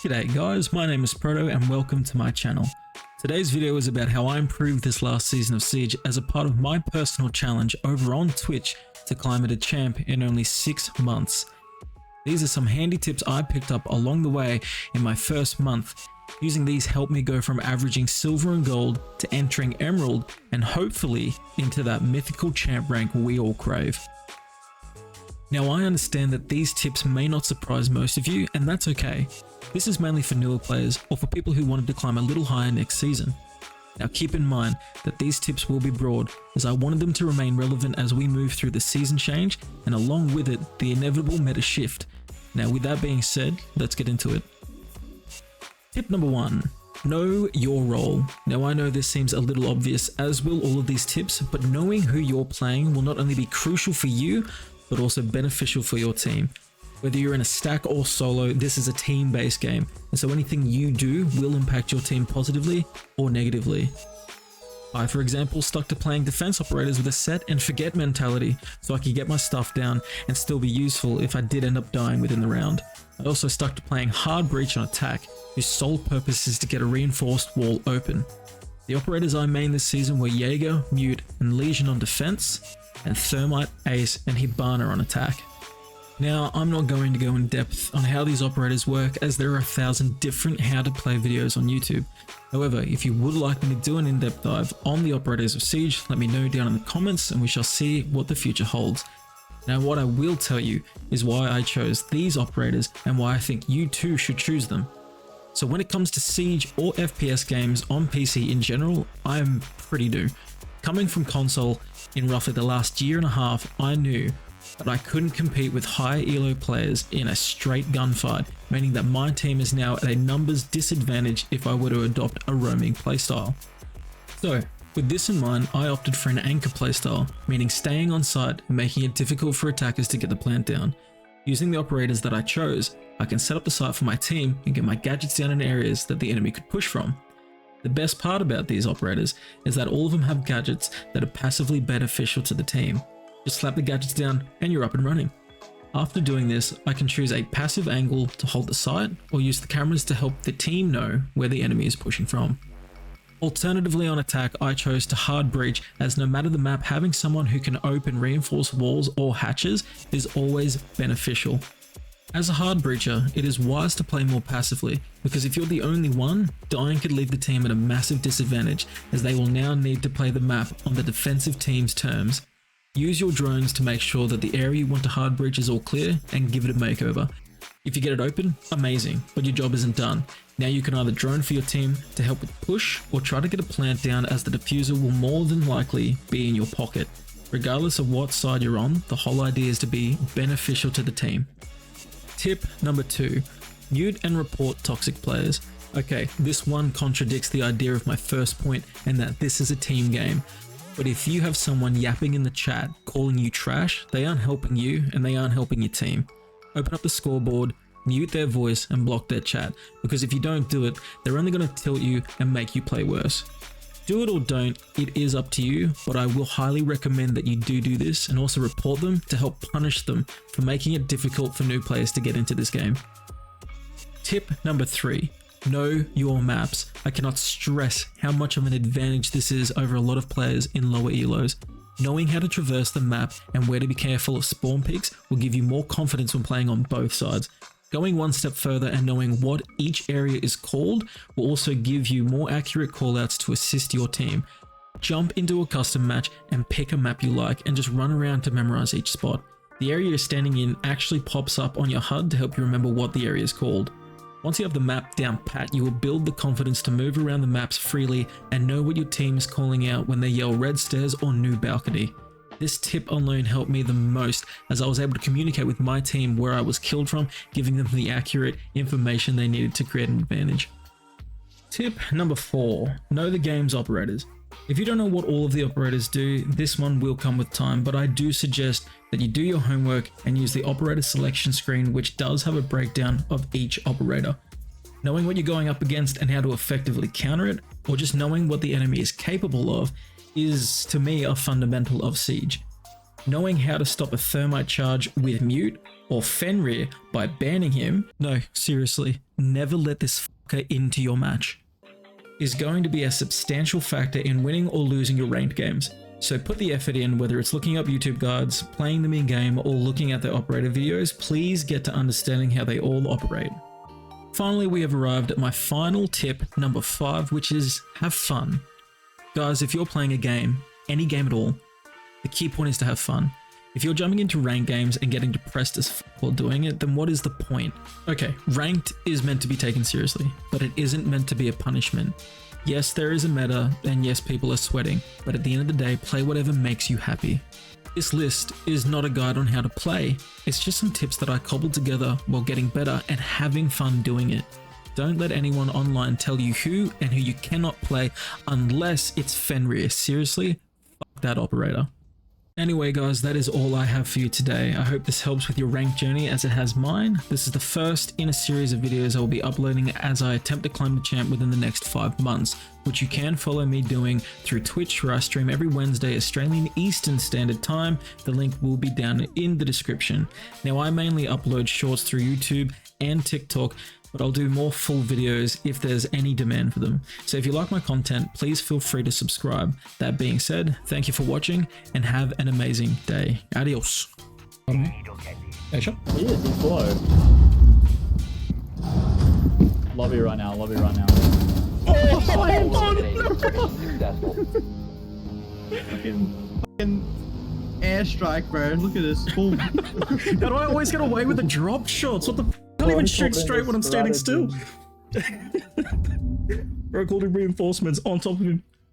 G'day guys, my name is Proto and welcome to my channel. Today's video is about how I improved this last season of Siege as a part of my personal challenge over on Twitch to climb at a champ in only 6 months. These are some handy tips I picked up along the way in my first month. Using these helped me go from averaging silver and gold to entering emerald and hopefully into that mythical champ rank we all crave. Now I understand that these tips may not surprise most of you, and that's okay. This is mainly for newer players or for people who wanted to climb a little higher next season. Now keep in mind that these tips will be broad, as I wanted them to remain relevant as we move through the season change and along with it the inevitable meta shift. Now with that being said, let's get into it. Tip number 1. Know your role. Now I know this seems a little obvious, as will all of these tips, but knowing who you're playing will not only be crucial for you, but also beneficial for your team. Whether you're in a stack or solo, this is a team-based game, and so anything you do will impact your team positively or negatively. I, for example, stuck to playing defense operators with a set and forget mentality, so I could get my stuff down and still be useful if I did end up dying within the round. I also stuck to playing hard breach on attack, whose sole purpose is to get a reinforced wall open. The operators I mained this season were Jaeger, Mute, and Legion on defense, and Thermite, Ace, and Hibana on attack. Now, I'm not going to go in depth on how these operators work, as there are 1,000 different how to play videos on YouTube. However, if you would like me to do an in-depth dive on the operators of Siege, let me know down in the comments and we shall see what the future holds. Now, what I will tell you is why I chose these operators and why I think you too should choose them. So when it comes to Siege or FPS games on PC in general, I am pretty new. Coming from console, in roughly the last year and a half, I knew that I couldn't compete with high elo players in a straight gunfight, meaning that my team is now at a numbers disadvantage if I were to adopt a roaming playstyle. So, with this in mind, I opted for an anchor playstyle, meaning staying on site and making it difficult for attackers to get the plant down. Using the operators that I chose, I can set up the site for my team and get my gadgets down in areas that the enemy could push from. The best part about these operators is that all of them have gadgets that are passively beneficial to the team. Just slap the gadgets down and you're up and running. After doing this, I can choose a passive angle to hold the site or use the cameras to help the team know where the enemy is pushing from. Alternatively, on attack, I chose to hard breach, as no matter the map, having someone who can open reinforced walls or hatches is always beneficial. As a hard breacher, it is wise to play more passively, because if you're the only one, dying could leave the team at a massive disadvantage, as they will now need to play the map on the defensive team's terms. Use your drones to make sure that the area you want to hard breach is all clear and give it a makeover. If you get it open, amazing, but your job isn't done. Now you can either drone for your team to help with push or try to get a plant down, as the diffuser will more than likely be in your pocket. Regardless of what side you're on, the whole idea is to be beneficial to the team. Tip number 2, mute and report toxic players. Okay, this one contradicts the idea of my first point, and that this is a team game. But if you have someone yapping in the chat calling you trash, they aren't helping you and they aren't helping your team. Open up the scoreboard, mute their voice and block their chat, because if you don't do it, they're only going to tilt you and make you play worse. Do it or don't, it is up to you, but I will highly recommend that you do this and also report them to help punish them for making it difficult for new players to get into this game. Tip number 3. Know your maps. I cannot stress how much of an advantage this is over a lot of players in lower elos. Knowing how to traverse the map and where to be careful of spawn peaks will give you more confidence when playing on both sides. Going one step further and knowing what each area is called will also give you more accurate callouts to assist your team. Jump into a custom match and pick a map you like and just run around to memorize each spot. The area you're standing in actually pops up on your HUD to help you remember what the area is called. Once you have the map down pat, you will build the confidence to move around the maps freely and know what your team is calling out when they yell red stairs or new balcony. This tip alone helped me the most, as I was able to communicate with my team where I was killed from, giving them the accurate information they needed to create an advantage. Tip number 4. Know the game's operators. If you don't know what all of the operators do, this one will come with time, but I do suggest that you do your homework and use the operator selection screen, which does have a breakdown of each operator. Knowing what you're going up against and how to effectively counter it, or just knowing what the enemy is capable of, is to me a fundamental of Siege. Knowing how to stop a thermite charge with mute or Fenrir by banning him, no, seriously, never let this fucker into your match, is going to be a substantial factor in winning or losing your ranked games. So put the effort in, whether it's looking up YouTube guides, playing them in game, or looking at the operator videos. Please get to understanding how they all operate. Finally, we have arrived at my final tip, number 5, which is have fun. Guys, if you're playing a game, any game at all, the key point is to have fun. If you're jumping into ranked games and getting depressed as f while doing it, then what is the point? Okay, ranked is meant to be taken seriously, but it isn't meant to be a punishment. Yes, there is a meta, and yes, people are sweating, but at the end of the day, play whatever makes you happy. This list is not a guide on how to play, it's just some tips that I cobbled together while getting better and having fun doing it. Don't let anyone online tell you who and who you cannot play unless it's Fenrir. Seriously, fuck that operator. Anyway guys, that is all I have for you today. I hope this helps with your ranked journey as it has mine. This is the first in a series of videos I will be uploading as I attempt to climb the champ within the next 5 months, which you can follow me doing through Twitch, where I stream every Wednesday Australian Eastern Standard Time. The link will be down in the description. Now I mainly upload shorts through YouTube and TikTok, but I'll do more full videos if there's any demand for them. So if you like my content, please feel free to subscribe. That being said, thank you for watching and have an amazing day. Adios. Hey, shot. He is, he's below. Lobby right now, lobby right now. Fucking airstrike, bro. Look at this. Boom. How do I always get away with the drop shots? What the f? I can't even shoot straight when I'm standing still. Bro, called in reinforcements on top of him.